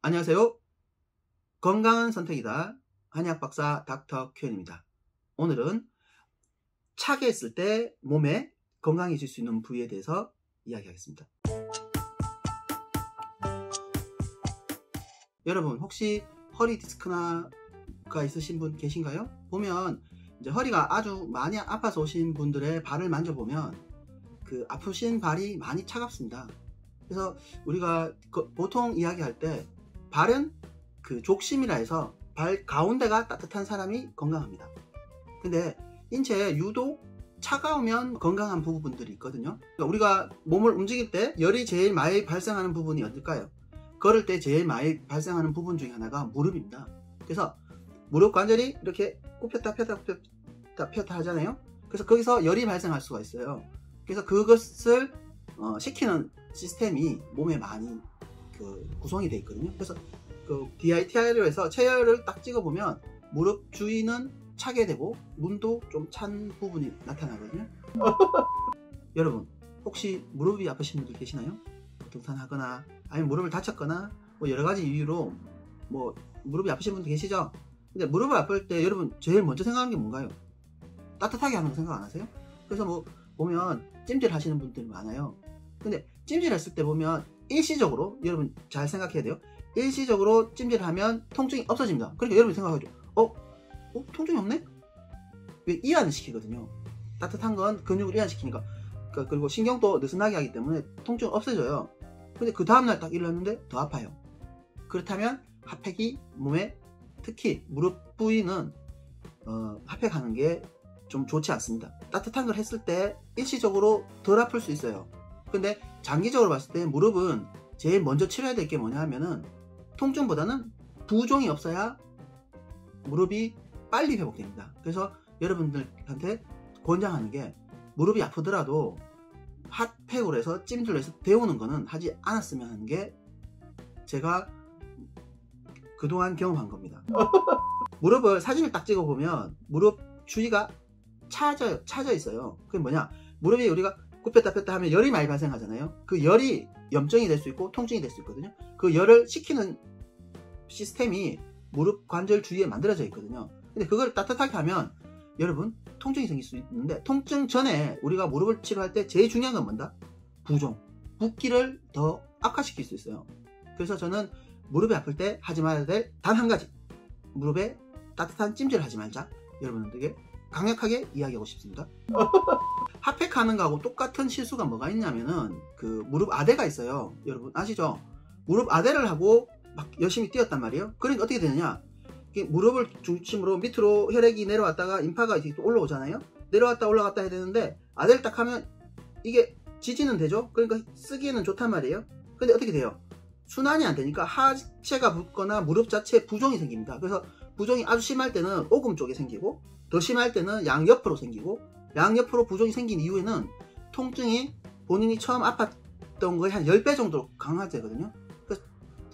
안녕하세요. 건강한 선택이다. 한의학박사 닥터 큐엔입니다. 오늘은 차게 있을 때 몸에 건강해질 수 있는 부위에 대해서 이야기하겠습니다. 여러분 혹시 허리 디스크가 있으신 분 계신가요? 보면 이제 허리가 아주 많이 아파서 오신 분들의 발을 만져보면 그 아프신 발이 많이 차갑습니다. 그래서 우리가 보통 이야기할 때 발은 그 족심이라 해서 발 가운데가 따뜻한 사람이 건강합니다. 근데 인체에 유독 차가우면 건강한 부분들이 있거든요. 그러니까 우리가 몸을 움직일 때 열이 제일 많이 발생하는 부분이 어딜까요? 걸을 때 제일 많이 발생하는 부분 중에 하나가 무릎입니다. 그래서 무릎 관절이 이렇게 굽혔다 폈다 하잖아요. 그래서 거기서 열이 발생할 수가 있어요. 그래서 그것을 식히는 시스템이 몸에 많이 구성이 되어 있거든요. 그래서 DITR로 해서 체열을 딱 찍어보면 무릎 주위는 차게 되고 눈도 좀 찬 부분이 나타나거든요. 여러분 혹시 무릎이 아프신 분들 계시나요? 등산하거나 아니면 무릎을 다쳤거나 뭐 여러가지 이유로 뭐 무릎이 아프신 분들 계시죠? 근데 무릎을 아플 때 여러분 제일 먼저 생각하는 게 뭔가요? 따뜻하게 하는 거 생각 안 하세요? 그래서 뭐 보면 찜질 하시는 분들이 많아요. 근데 찜질 했을 때 보면 일시적으로 여러분 잘 생각해야 돼요. 일시적으로 찜질하면 통증이 없어집니다. 그러니까 여러분이 생각하죠. 통증이 없네? 왜 이완을 시키거든요. 따뜻한 건 근육을 이완시키니까. 그리고 신경도 느슨하게 하기 때문에 통증이 없어져요. 근데 그 다음날 딱 일어났는데 더 아파요. 그렇다면 핫팩이 몸에 특히 무릎 부위는 핫팩하는 게 좀 좋지 않습니다. 따뜻한 걸 했을 때 일시적으로 덜 아플 수 있어요. 근데 장기적으로 봤을 때 무릎은 제일 먼저 치료해야 될 게 뭐냐 하면은 통증보다는 부종이 없어야 무릎이 빨리 회복됩니다. 그래서 여러분들한테 권장하는 게 무릎이 아프더라도 핫팩으로 해서 찜질로 해서 데우는 거는 하지 않았으면 하는 게 제가 그동안 경험한 겁니다. 무릎을 사진을 딱 찍어보면 무릎 주위가 차져 있어요. 그게 뭐냐, 무릎이 우리가 굽혔다 폈다 하면 열이 많이 발생하잖아요. 그 열이 염증이 될 수 있고 통증이 될 수 있거든요. 그 열을 식히는 시스템이 무릎 관절 주위에 만들어져 있거든요. 근데 그걸 따뜻하게 하면 여러분 통증이 생길 수 있는데, 통증 전에 우리가 무릎을 치료할 때 제일 중요한 건 뭔다? 부종, 붓기를 더 악화시킬 수 있어요. 그래서 저는 무릎이 아플 때 하지 말아야 될 단 한 가지, 무릎에 따뜻한 찜질을 하지 말자, 여러분들에게 강력하게 이야기하고 싶습니다. 핫팩하는 거하고 똑같은 실수가 뭐가 있냐면은 그 무릎 아대가 있어요. 여러분 아시죠? 무릎 아대를 하고 막 열심히 뛰었단 말이에요. 그러니까 어떻게 되느냐, 무릎을 중심으로 밑으로 혈액이 내려왔다가 인파가 이렇게 또 올라오잖아요. 내려왔다 올라갔다 해야 되는데 아대를 딱 하면 이게 지지는 되죠. 그러니까 쓰기에는 좋단 말이에요. 근데 어떻게 돼요? 순환이 안 되니까 하체가 붓거나 무릎 자체에 부종이 생깁니다. 그래서 부종이 아주 심할 때는 오금 쪽에 생기고 더 심할 때는 양옆으로 생기고, 양옆으로 부종이 생긴 이후에는 통증이 본인이 처음 아팠던 거에 한 10배 정도 강화되거든요.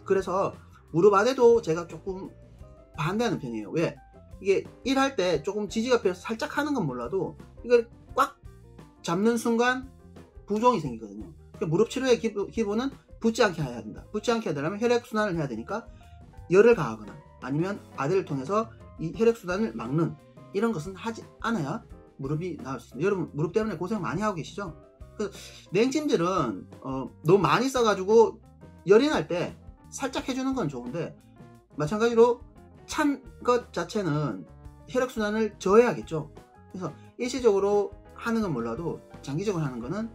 그래서 무릎 아대도 제가 조금 반대하는 편이에요. 왜? 이게 일할 때 조금 지지가 펴서 살짝 하는 건 몰라도 이걸 꽉 잡는 순간 부종이 생기거든요. 그러니까 무릎 치료의 기본은 붓지 않게 해야 된다. 붓지 않게 하려면 혈액순환을 해야 되니까 열을 가하거나 아니면 아대를 통해서 이 혈액순환을 막는 이런 것은 하지 않아야 무릎이 나을 수 있습니다. 여러분 무릎 때문에 고생 많이 하고 계시죠? 냉찜질은 너무 많이 써가지고 열이 날 때 살짝 해주는 건 좋은데, 마찬가지로 찬 것 자체는 혈액순환을 저해야겠죠. 그래서 일시적으로 하는 건 몰라도 장기적으로 하는 거는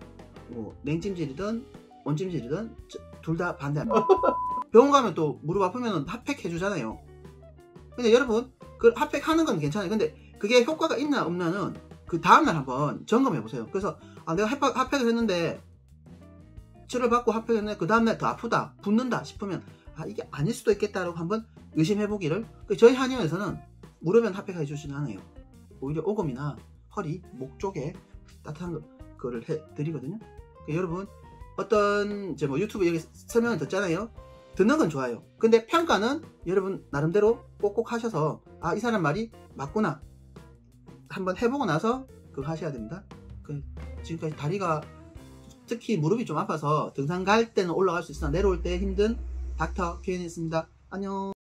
뭐 냉찜질이든 온찜질이든 둘 다 반대합니다. 병원 가면 또 무릎 아프면 핫팩 해주잖아요. 근데 여러분 그 핫팩 하는 건 괜찮아요. 근데 그게 효과가 있나 없나는 그 다음날 한번 점검해 보세요. 그래서 내가 핫팩을 했는데 치료를 받고 핫팩을 했는데 그 다음날 더 아프다, 붓는다 싶으면 이게 아닐 수도 있겠다라고 한번 의심해 보기를. 저희 한의원에서는 무릎엔 핫팩 해주지는 않아요. 오히려 오금이나 허리, 목 쪽에 따뜻한 거를 해 드리거든요. 그러니까 여러분 어떤 뭐 유튜브 여기 설명을 듣잖아요. 듣는 건 좋아요. 근데 평가는 여러분 나름대로 꼭꼭 하셔서 이 사람 말이 맞구나 한번 해보고 나서 그거 하셔야 됩니다. 지금까지 다리가 특히 무릎이 좀 아파서 등산 갈 때는 올라갈 수 있으나 내려올 때 힘든 닥터 Q&A였습니다. 안녕.